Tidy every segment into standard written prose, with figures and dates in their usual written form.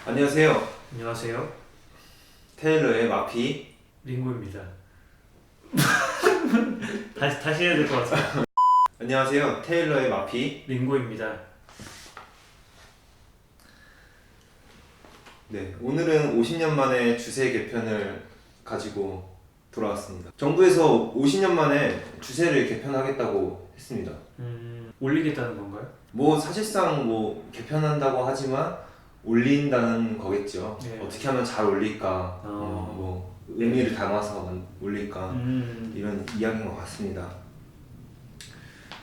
안녕하세요. 안녕하세요. 테일러의 마피. 링고입니다. 다시 해야 될 것 같아요. 안녕하세요. 테일러의 마피. 링고입니다. 네, 오늘은 50년 만에 주세 개편을 가지고 돌아왔습니다. 정부에서 50년 만에 주세를 개편하겠다고 했습니다. 올리겠다는 건가요? 뭐 사실상 뭐 개편한다고 하지만 올린다는 거겠죠. 네. 어떻게 하면 잘 올릴까, 뭐 의미를 담아서 올릴까 이런 이야기인 것 같습니다.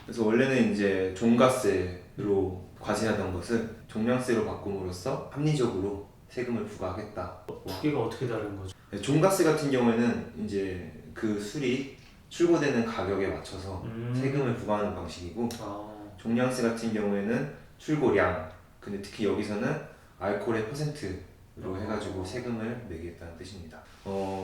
그래서 원래는 이제 종가세로 과세하던 것을 종량세로 바꿈으로써 합리적으로 세금을 부과하겠다. 두 개가 어떻게 다른 거죠? 네, 종가세 같은 경우에는 이제 그 술이 출고되는 가격에 맞춰서 세금을 부과하는 방식이고, 종량세 같은 경우에는 출고량, 근데 특히 여기서는 알코올의 퍼센트로 해가지고 세금을 매기겠다는 뜻입니다.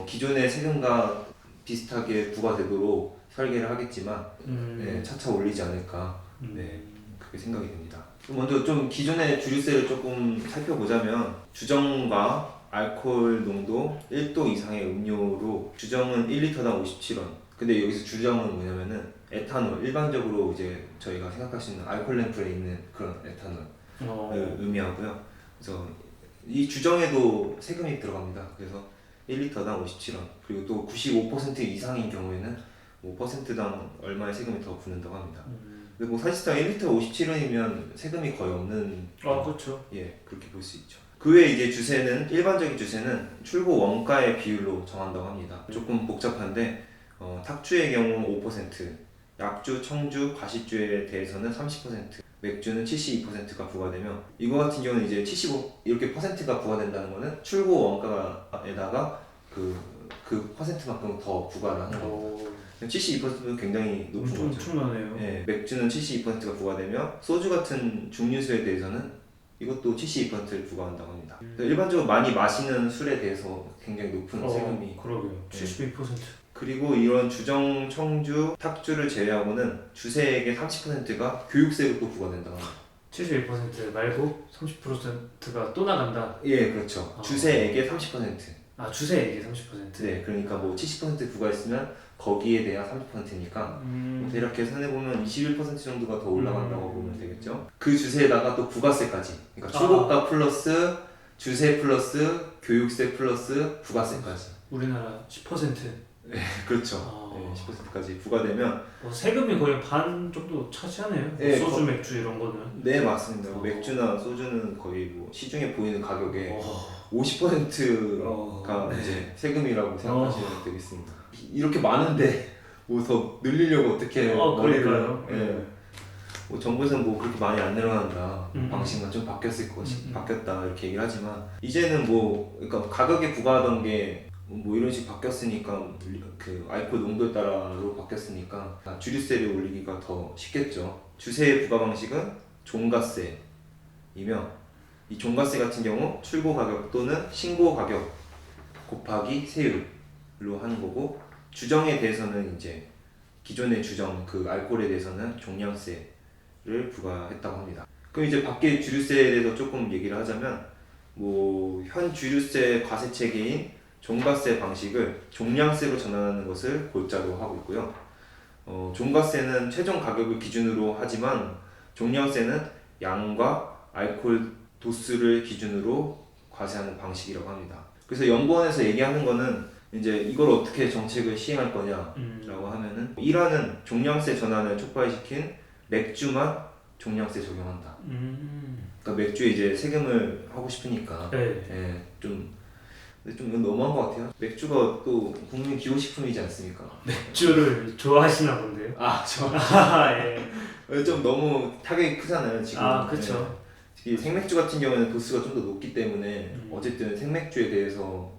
기존의 세금과 비슷하게 부과되도록 설계를 하겠지만 네, 차차 올리지 않을까, 네, 그렇게 생각이 됩니다. 먼저 좀 기존의 주류세를 조금 살펴보자면, 주정과 알코올 농도 1도 이상의 음료로 주정은 1리터당 57원. 근데 여기서 주정은 뭐냐면은 에탄올, 일반적으로 이제 저희가 생각할 수 있는 알코올 램프에 있는 그런 에탄올을 의미하고요. 그래서 이 주정에도 세금이 들어갑니다. 그래서 1리터당 57원. 그리고 또 95% 이상인 경우에는 5%당 얼마의 세금이 더 붙는다고 합니다. 근데 뭐 사실상 1리터 57원이면 세금이 거의 없는, 그렇죠. 예, 그렇게 볼 수 있죠. 그 외에 이제 주세는, 일반적인 주세는 출고 원가의 비율로 정한다고 합니다. 조금 복잡한데 탁주의 경우 5%, 약주, 청주, 과식주에 대해서는 30%, 맥주는 72%가 부과되며, 이거 같은 경우는 이제 75 이렇게 퍼센트가 부과된다는 거는 출고 원가에다가 그 퍼센트만큼 더 부과를 하는 겁니다. 72%는 굉장히 높은 거죠. 엄청나네요. 네, 맥주는 72%가 부과되며, 소주 같은 중류수에 대해서는 이것도 72%를 부과한다고 합니다. 일반적으로 많이 마시는 술에 대해서 굉장히 높은 세금이. 그러게요. 72%. 그리고 이런 주정, 청주, 탁주를 제외하고는 주세액의 30%가 교육세로 또 부과된다고 합니다. 71% 말고 30%가 또 나간다. 예, 그렇죠. 주세액의 30%. 주세액이 30%. 네, 그러니까 뭐 70% 부과했으면 거기에 대한 30%니까 대략 계산해보면 21% 정도가 더 올라간다고 보면 되겠죠. 그 주세에다가 또 부가세까지, 그러니까 출고가 플러스 주세 플러스 교육세 플러스 부가세까지. 우리나라 10%. 네, 그렇죠. 네, 10%까지 부과되면 세금이 거의 반 정도 차지하네요. 네, 소주, 맥주 이런 거는. 네, 맞습니다. 맥주나 소주는 거의 뭐 시중에 보이는 가격의 50%가 네. 이제 세금이라고 생각하시면 되겠습니다. 이렇게 많은데 뭐 더 늘리려고 어떻게 그러니까요. 예. 뭐 정부에서는 뭐 그렇게 많이 안 늘어난다, 방식만 좀 바뀌었을 것이 바뀌었다 이렇게 얘기를 하지만, 이제는 뭐 그러니까 가격에 부과하던 게 뭐 이런 식 바뀌었으니까, 그 알코올 농도에 따라로 바뀌었으니까 주류세를 올리기가 더 쉽겠죠. 주세의 부과 방식은 종가세이며, 이 종가세 같은 경우 출고 가격 또는 신고 가격 곱하기 세율로 하는 거고, 주정에 대해서는 이제 기존의 주정, 그 알코올에 대해서는 종량세를 부과했다고 합니다. 그럼 이제 밖에 주류세에 대해서 조금 얘기를 하자면, 뭐 현 주류세 과세 체계인 종가세 방식을 종량세로 전환하는 것을 골자로 하고 있고요. 종가세는 최종 가격을 기준으로 하지만 종량세는 양과 알코올 도수를 기준으로 과세하는 방식이라고 합니다. 그래서 연구원에서 얘기하는 거는 이제 이걸 어떻게 정책을 시행할 거냐라고 하면은, 1화는 종량세 전환을 촉발시킨 맥주만 종량세 적용한다. 그러니까 맥주에 이제 세금을 하고 싶으니까. 네. 예, 근데 좀 이건 너무한 것 같아요. 맥주가 또 국민 기호식품이지 않습니까? 맥주를 좋아하시나 본데요. 예. 좀 너무 타격이 크잖아요 지금. 그렇죠. 특히 생맥주 같은 경우에는 도수가 좀 더 높기 때문에 어쨌든 생맥주에 대해서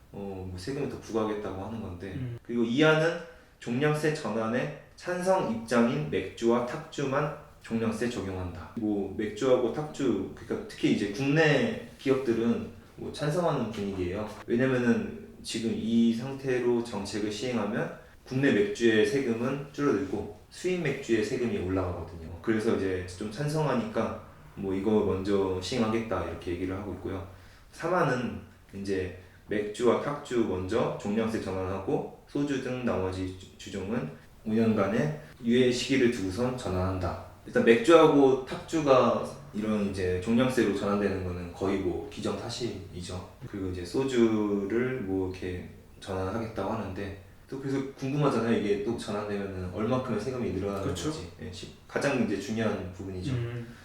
뭐 세금을 더 부과하겠다고 하는 건데, 그리고 2화는 종량세 전환에 찬성 입장인 맥주와 탁주만 종량세 적용한다. 뭐 맥주하고 탁주, 그러니까 특히 이제 국내 기업들은 뭐 찬성하는 분위기예요. 왜냐면은 지금 이 상태로 정책을 시행하면 국내 맥주의 세금은 줄어들고 수입 맥주의 세금이 올라가거든요. 그래서 이제 좀 찬성하니까 뭐 이거 먼저 시행하겠다 이렇게 얘기를 하고 있고요. 사마는 이제 맥주와 탁주 먼저 종량세 전환하고 소주 등 나머지 주종은 5년간의 유예 시기를 두고선 전환한다. 일단 맥주하고 탁주가 이런 이제 종량세로 전환되는 거는 거의 뭐 기정사실이죠. 그리고 이제 소주를 뭐 이렇게 전환하겠다고 하는데 또 그래서 궁금하잖아요. 이게 또 전환되면은 얼마큼의 세금이 늘어나는 그렇죠. 건지. 예, 가장 이제 중요한 부분이죠.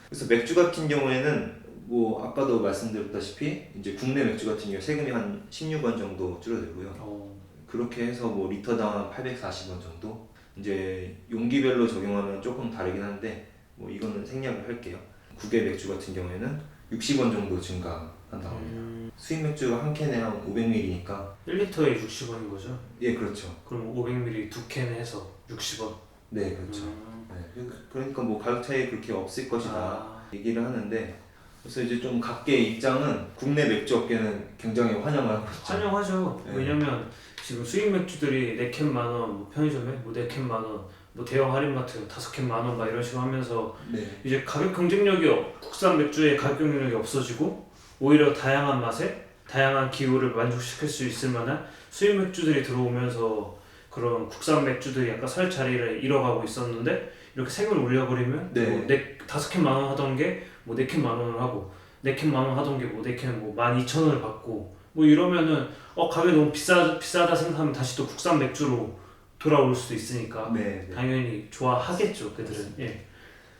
그래서 맥주 같은 경우에는 뭐 아까도 말씀드렸다시피 이제 국내 맥주 같은 경우 세금이 한 16원 정도 줄어들고요. 그렇게 해서 뭐 리터당 840원 정도. 이제 용기별로 적용하면 조금 다르긴 한데 뭐 이거는 생략을 할게요. 국외 맥주 같은 경우에는 60원 정도 증가한다고 합니다. 수입 맥주가 한 캔에 한 500ml니까 1리터에 60원인 거죠? 예, 그렇죠. 그럼 500ml 두 캔 해서 60원. 네, 그렇죠. 네, 그러니까 뭐 가격 차이 그렇게 없을 것이다 얘기를 하는데 그래서 이제 좀 각계의 입장은 국내 맥주 업계는 굉장히 환영을 하고 있죠. 환영하죠. 네. 왜냐면 지금 수입 맥주들이 4캔 만원, 뭐 편의점에 뭐 4캔 만원, 뭐 대형 할인마트 5캔 만원 막 이런 식으로 하면서 네. 이제 가격 경쟁력이 국산 맥주의 가격 경쟁력이 없어지고 오히려 다양한 맛에 다양한 기호를 만족시킬 수 있을 만한 수입 맥주들이 들어오면서 그런 국산 맥주들이 약간 설 자리를 잃어가고 있었는데 이렇게 세금을 올려버리면 네. 뭐 5캔 만원 하던 게 뭐 4캔 만원을 하고 4캔 만원 하던 게 뭐 4캔 뭐 12,000원을 받고 뭐 이러면은 가격이 너무 비싸다 생각하면 다시 또 국산 맥주로 돌아올 수도 있으니까 네. 당연히 좋아하겠죠 그들은. 예.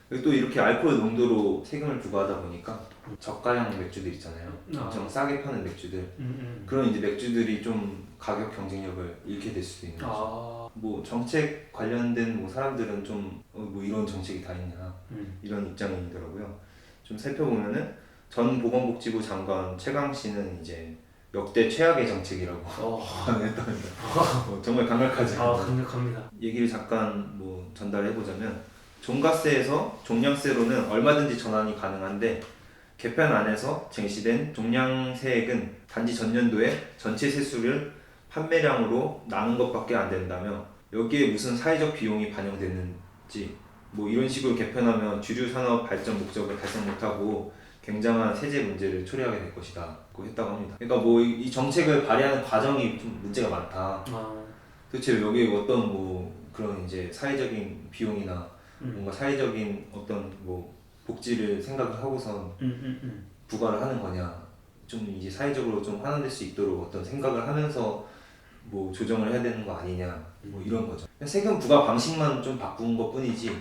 그리고 또 이렇게 알코올 농도로 세금을 부과하다 보니까 저가형 맥주들 있잖아요. 엄청 싸게 파는 맥주들. 그런 이제 맥주들이 좀 가격 경쟁력을 잃게 될 수도 있는 거죠. 뭐 정책 관련된 뭐 사람들은 좀 뭐 이런 정책이 다 있냐 이런 입장이더라고요. 좀 살펴보면은 전 보건복지부 장관 최강 씨는 이제 역대 최악의 정책이라고 했답니다. 정말 강력하죠. 강력합니다. 얘기를 잠깐 뭐 전달해 보자면 종가세에서 종량세로는 얼마든지 전환이 가능한데 개편안에서 제시된 종량세액은 단지 전년도에 전체 세수를 판매량으로 나눈 것밖에 안 된다며 여기에 무슨 사회적 비용이 반영되는지 뭐 이런 식으로 개편하면 주류 산업 발전 목적을 달성 못하고 굉장한 세제 문제를 초래하게 될 것이다 고 했다고 합니다. 그러니까 뭐 이 정책을 발의하는 과정이 좀 문제가 많다. 도대체 여기에 어떤 뭐 그런 이제 사회적인 비용이나 뭔가 사회적인 어떤 뭐 복지를 생각을 하고선 부과를 하는 거냐, 좀 이제 사회적으로 좀 환원될 수 있도록 어떤 생각을 하면서 뭐 조정을 해야 되는 거 아니냐 뭐 이런 거죠. 세금 부과 방식만 좀 바꾼 것 뿐이지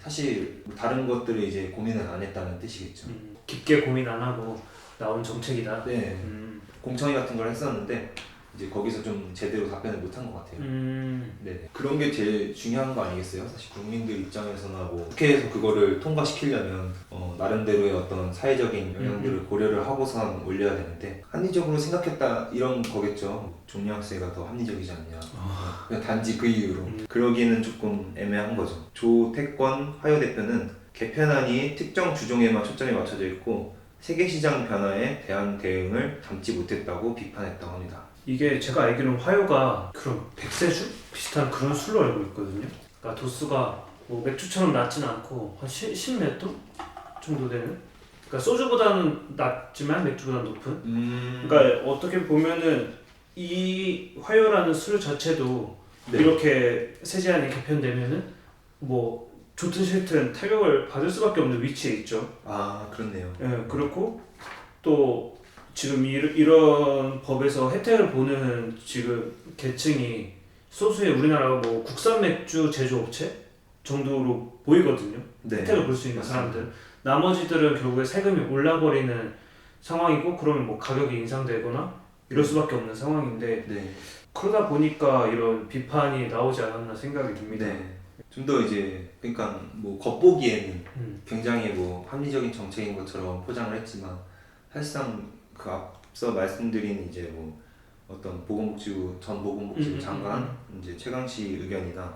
사실 뭐 다른 것들을 이제 고민을 안 했다는 뜻이겠죠. 깊게 고민 안 하고 나온 정책이다. 네. 공청회 같은 걸 했었는데 이제 거기서 좀 제대로 답변을 못 한 것 같아요. 네. 그런 게 제일 중요한 거 아니겠어요? 사실 국민들 입장에서나 뭐 국회에서 그거를 통과시키려면 나름대로의 어떤 사회적인 영향들을 고려를 하고선 올려야 되는데 합리적으로 생각했다 이런 거겠죠. 종량세가 더 합리적이지 않냐. 그냥 단지 그 이유로. 그러기는 조금 애매한 거죠. 조태권 화요 대표는 개편안이 특정 주종에만 초점이 맞춰져 있고 세계시장 변화에 대한 대응을 담지 못했다고 비판했다고 합니다. 이게 제가 알기로는 화요가 그런 백세주? 비슷한 그런 술로 알고 있거든요. 그러니까 도수가 뭐 맥주처럼 낮진 않고 한 10몇 도 정도 되는? 그러니까 소주보다는 낮지만 맥주보다 높은? 그러니까 어떻게 보면은 이 화요라는 술 자체도 네. 이렇게 세제안이 개편되면은 뭐 좋든 싫든 타격을 받을 수밖에 없는 위치에 있죠. 그렇네요. 예, 그렇고 또 지금 이런 법에서 혜택을 보는 지금 계층이 소수의 우리나라 뭐 국산 맥주 제조업체 정도로 보이거든요. 네. 혜택을 볼 수 있는 사람들. 나머지들은 결국에 세금이 올라버리는 상황이고 그러면 뭐 가격이 인상되거나 이럴 수밖에 없는 상황인데 네. 그러다 보니까 이런 비판이 나오지 않았나 생각이 듭니다. 네. 좀 더 이제 그러니까 뭐 겉보기에는 음. 굉장히 뭐 합리적인 정책인 것처럼 포장을 했지만 사실상 그 앞서 말씀드린 이제 뭐 어떤 전 보건복지부 장관 이제 최강 씨 의견이나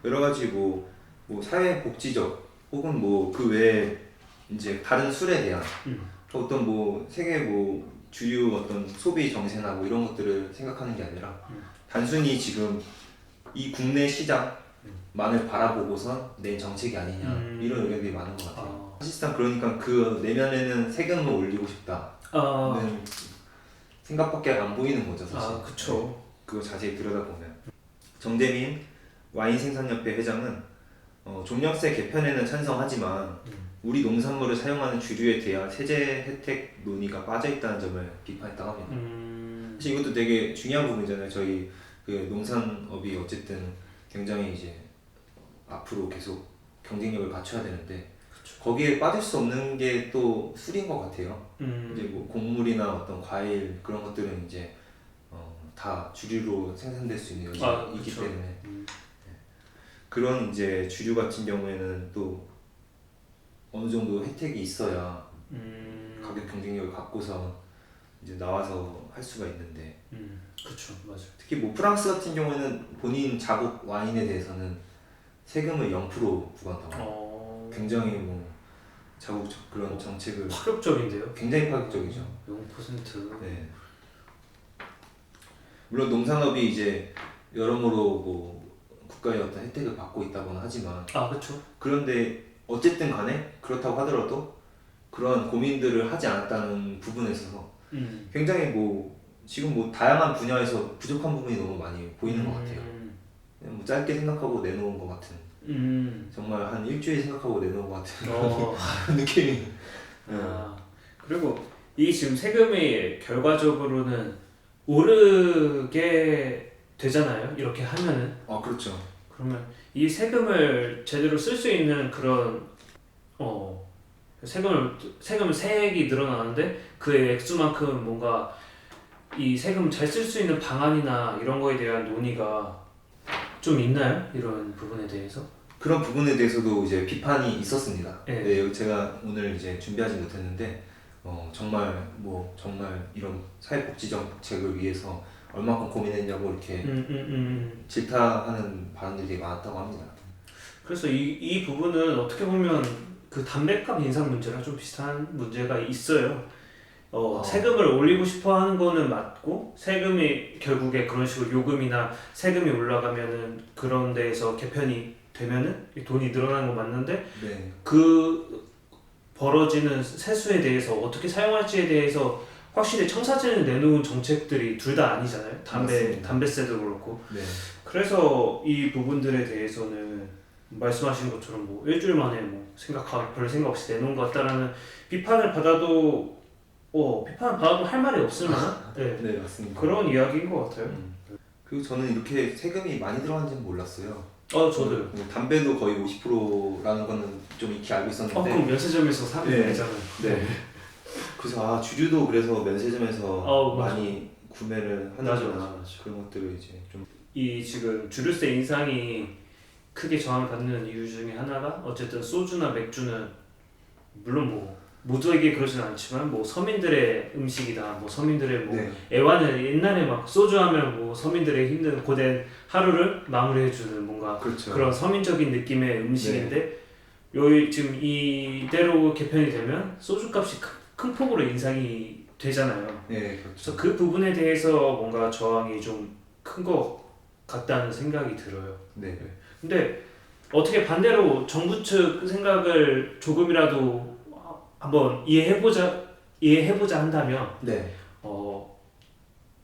여러 가지 뭐 사회복지적 혹은 뭐 그 외에 이제 다른 술에 대한 어떤 뭐 세계 뭐 주류 어떤 소비 정세나 뭐 이런 것들을 생각하는 게 아니라 단순히 지금 이 국내 시장만을 바라보고선 낸 정책이 아니냐 이런 의견들이 많은 것 같아요. 사실상 그러니까 그 내면에는 세금을 올리고 싶다는 생각밖에 안 보이는 거죠 사실. 아 그쵸. 그거 자세히 들여다보면. 정대민 와인생산협회 회장은 종려세 개편에는 찬성하지만 우리 농산물을 사용하는 주류에 대한 세제 혜택 논의가 빠져있다는 점을 비판했다고 합니다. 사실 이것도 되게 중요한 부분이잖아요. 저희 그 농산업이 어쨌든 굉장히 이제 앞으로 계속 경쟁력을 갖춰야 되는데 거기에 빠질 수 없는 게 또 술인 것 같아요. 이제 뭐 곡물이나 어떤 과일 그런 것들은 이제 다 주류로 생산될 수 있는 여지가 있기 그쵸. 때문에 그런 이제 주류 같은 경우에는 또 어느 정도 혜택이 있어야 가격 경쟁력을 갖고서 이제 나와서 할 수가 있는데 그쵸, 맞아. 특히 뭐 프랑스 같은 경우에는 본인 자국 와인에 대해서는 세금을 0% 부과한다고 해요. 굉장히 뭐 자국 그런 정책을 파격적인데요? 굉장히 파격적이죠. 0%. 네. 물론 농산업이 이제 여러모로 뭐 국가의 어떤 혜택을 받고 있다고는 하지만 아 그쵸. 그런데 어쨌든 간에 그렇다고 하더라도 그런 고민들을 하지 않았다는 부분에 있어서 굉장히 뭐 지금 뭐 다양한 분야에서 부족한 부분이 너무 많이 보이는 것 같아요. 그냥 뭐 짧게 생각하고 내놓은 것 같은 정말 한 일주일 생각하고 내놓은 것 같은 느낌이. 아, 그리고 이 지금 세금이 결과적으로는 오르게 되잖아요. 이렇게 하면은. 그렇죠. 그러면 이 세금을 제대로 쓸 수 있는 그런 세액이 늘어나는데 그 액수만큼 뭔가 이 세금 잘 쓸 수 있는 방안이나 이런 거에 대한 논의가 좀 있나요? 이런 부분에 대해서? 그런 부분에 대해서도 이제 비판이 있었습니다. 네. 네, 제가 오늘 이제 준비하지 못했는데 정말 이런 사회복지 정책을 위해서 얼마큼 고민했냐고 이렇게 질타하는 발언들이 되게 많았다고 합니다. 그래서 이 부분은 어떻게 보면 그 담배값 인상 문제랑 좀 비슷한 문제가 있어요. 세금을 올리고 싶어 하는 거는 맞고 세금이 결국에 그런 식으로 요금이나 세금이 올라가면은 그런 데에서 개편이 되면은 돈이 늘어나는 건 맞는데 네. 그 벌어지는 세수에 대해서 어떻게 사용할지에 대해서 확실히 청사진을 내놓은 정책들이 둘 다 아니잖아요. 맞습니다. 담배세도 그렇고. 네. 그래서 이 부분들에 대해서는 말씀하신 것처럼 뭐 일주일 만에 뭐 별 생각 없이 내놓은 것 같다라는 비판을 받아도 할 말이 없을 만한 네, 맞습니다. 그런 이야기인 것 같아요. 그리고 저는 이렇게 세금이 많이 들어가는지는 몰랐어요. 저도요. 담배도 거의 50%라는 거는 좀 익히 알고 있었는데. 그럼 면세점에서 사면 네. 되잖아요. 네. 그래서 주류도 그래서 면세점에서 맞아. 많이 구매를 맞아. 하는구나 그런 것들을 이제 좀. 이 지금 주류세 인상이 크게 저항을 받는 이유 중에 하나가 어쨌든 소주나 맥주는 물론 뭐 모두에게 그러지는 않지만 뭐 서민들의 음식이다, 뭐 서민들의 뭐 네. 애완을 옛날에 막 소주 하면 뭐 서민들의 힘든 고된 하루를 마무리해주는 뭔가 그렇죠. 그런 서민적인 느낌의 음식인데 여기 지금 이대로 개편이 되면 소주값이 큰 폭으로 인상이 되잖아요. 네, 그렇죠. 그래서 그 부분에 대해서 뭔가 저항이 좀 큰 것 같다는 생각이 들어요. 네. 근데 어떻게 반대로 정부 측 생각을 조금이라도 한번 이해해보자 한다면 네.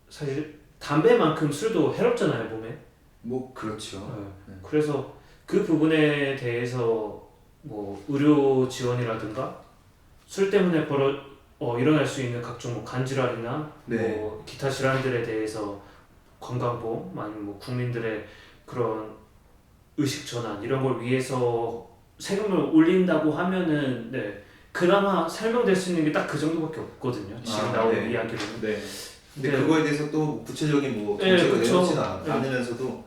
사실 담배만큼 술도 해롭잖아요, 몸에. 뭐 그렇죠. 네. 그래서 그 부분에 대해서 뭐 의료 지원이라든가 술 때문에 일어날 수 있는 각종 뭐 간질환이나 네. 뭐 기타 질환들에 대해서 건강보험 아니면 뭐 국민들의 그런 의식 전환 이런 걸 위해서 세금을 올린다고 하면은 그나마 설명될 수 있는 게 딱 그 정도밖에 없거든요. 지금 나오는 이야기로는. 네. 근데 그거에 대해서 또 구체적인 뭐 정책을 내놓지는 않으면서도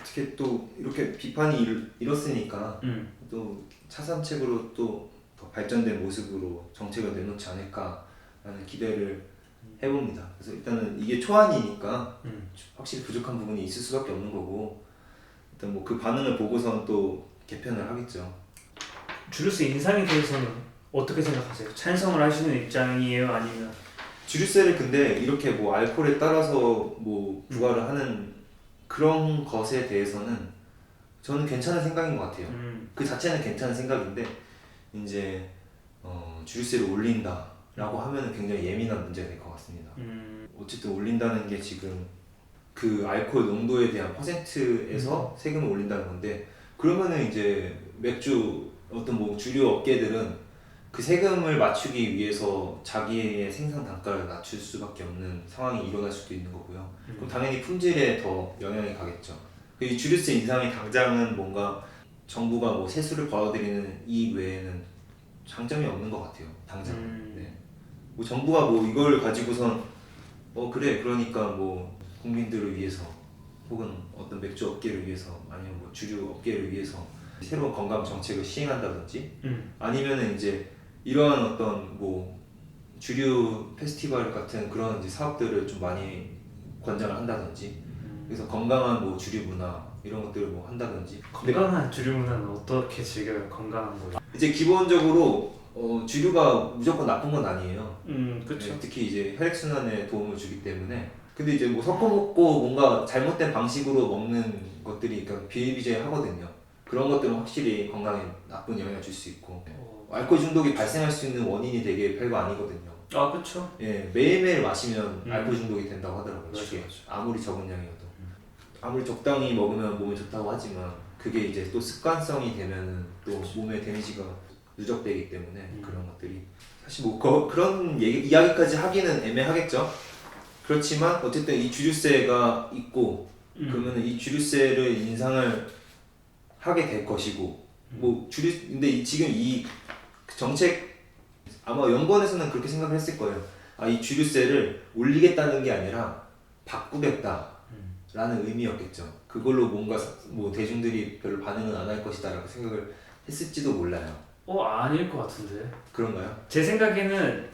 어떻게 또 이렇게 비판이 일었으니까 또 차선책으로 또 더 발전된 모습으로 정책을 내놓지 않을까라는 기대를 해봅니다. 그래서 일단은 이게 초안이니까 확실히 부족한 부분이 있을 수밖에 없는 거고 일단 뭐 그 반응을 보고선 또 개편을 하겠죠. 주류세 인상에 대해서는 어떻게 생각하세요? 찬성을 하시는 입장이에요, 아니면? 주류세를 근데 이렇게 뭐 알코올에 따라서 뭐 부과를 하는 그런 것에 대해서는 저는 괜찮은 생각인 것 같아요. 그 자체는 괜찮은 생각인데 이제 주류세를 올린다 라고 하면 굉장히 예민한 문제가 될 것 같습니다. 어쨌든 올린다는 게 지금 그 알코올 농도에 대한 퍼센트에서 세금을 올린다는 건데, 그러면은 이제 맥주 어떤 뭐 주류 업계들은 그 세금을 맞추기 위해서 자기의 생산 단가를 낮출 수밖에 없는 상황이 일어날 수도 있는 거고요. 그럼 당연히 품질에 더 영향이 가겠죠. 이 주류세 인상이 당장은 뭔가 정부가 뭐 세수를 벌어들이는 이익 외에는 장점이 없는 것 같아요. 당장. 네. 뭐 정부가 뭐 이걸 가지고선 그래 그러니까 뭐 국민들을 위해서 혹은 어떤 맥주 업계를 위해서 아니면 뭐 주류 업계를 위해서 새로운 건강 정책을 시행한다든지 아니면은 이제 이러한 어떤 뭐 주류 페스티벌 같은 그런 이제 사업들을 좀 많이 권장을 한다든지 그래서 건강한 뭐 주류 문화 이런 것들을 뭐 한다든지. 건강한 주류 문화는 어떻게 즐겨요? 건강한 거. 이제 기본적으로 주류가 무조건 나쁜 건 아니에요. 그렇죠. 네, 특히 이제 혈액순환에 도움을 주기 때문에. 근데 이제 뭐 섞어 먹고 뭔가 잘못된 방식으로 먹는 것들이 그러니까 비일비재하거든요. 그런 것들은 확실히 건강에 나쁜 영향을 줄 수 있고 알코올 중독이 발생할 수 있는 원인이 되게 별거 아니거든요. 아 그렇죠. 예, 매일매일 마시면 알코올 중독이 된다고 하더라고요. 맞아, 쉽게. 맞아. 아무리 적은 양이어도. 아무리 적당히 먹으면 몸에 좋다고 하지만 그게 이제 또 습관성이 되면은 또 몸에 데미지가 누적되기 때문에 그런 것들이 사실 뭐 그런 이야기까지 하기는 애매하겠죠. 그렇지만 어쨌든 이 주류세가 있고 그러면 이 주류세를 인상을 하게 될 것이고 뭐 근데 지금 이 정책 아마 연구원에서는 그렇게 생각을 했을 거예요. 이 주류세를 올리겠다는 게 아니라 바꾸겠다라는 의미였겠죠. 그걸로 뭔가 뭐 대중들이 별로 반응은 안 할 것이다라고 생각을 했을지도 몰라요. 아닐 것 같은데. 그런가요? 제 생각에는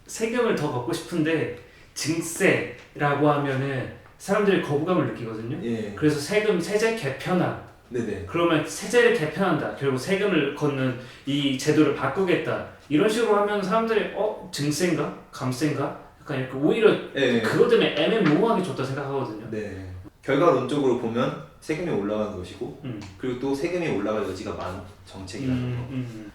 세금을 더 걷고 싶은데 증세라고 하면은 사람들이 거부감을 느끼거든요. 예. 그래서 세제 개편안. 네네. 그러면 세제를 개편한다. 결국 세금을 걷는 이 제도를 바꾸겠다. 이런 식으로 하면 사람들이 증세인가? 감세인가? 약간 이렇게 오히려 예. 그것 때문에 애매모호하게 좋다 생각하거든요. 네. 결과론적으로 보면 세금이 올라가는 것이고 그리고 또 세금이 올라갈 여지가 많은 정책이라는 거.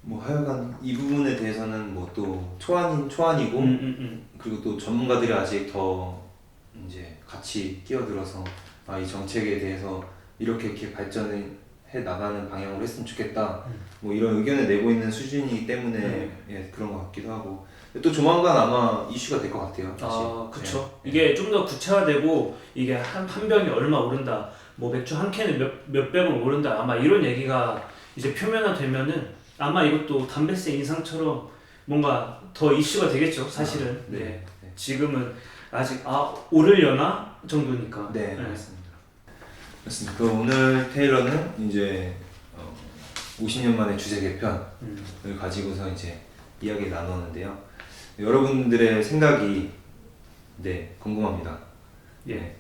뭐 하여간 이 부분에 대해서는 뭐 또 초안이고 그리고 또 전문가들이 아직 더 이제 같이 끼어들어서 이 정책에 대해서 이렇게 발전을 해 나가는 방향으로 했으면 좋겠다. 뭐 이런 의견을 내고 있는 수준이기 때문에 예, 그런 것 같기도 하고 또 조만간 아마 이슈가 될 것 같아요. 사실. 그렇죠. 네. 이게 좀 더 구체화되고 이게 한 병이 얼마 오른다. 뭐 맥주 한 캔에 몇백 원 오른다. 아마 이런 얘기가 이제 표면화되면은 아마 이것도 담배세 인상처럼 뭔가 더 이슈가 되겠죠. 사실은. 네. 지금은 아직 오르려나 정도니까. 네, 맞습니다. 그렇습니다. 그럼 오늘 테일러는 이제 50년 만에 주제 개편을 가지고서 이제 이야기를 나눴는데요. 여러분들의 생각이 궁금합니다. 예.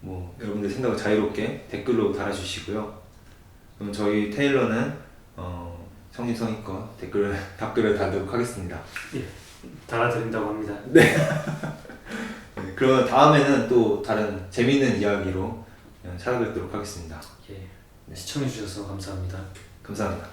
뭐 여러분들 생각을 자유롭게 댓글로 달아주시고요. 그럼 저희 테일러는 성심성의껏 답글을 달도록 하겠습니다. 예. 달아드린다고 합니다. 네. 네. 그러면 다음에는 또 다른 재미있는 이야기로 찾아뵙도록 하겠습니다. 예. 시청해주셔서 감사합니다. 감사합니다.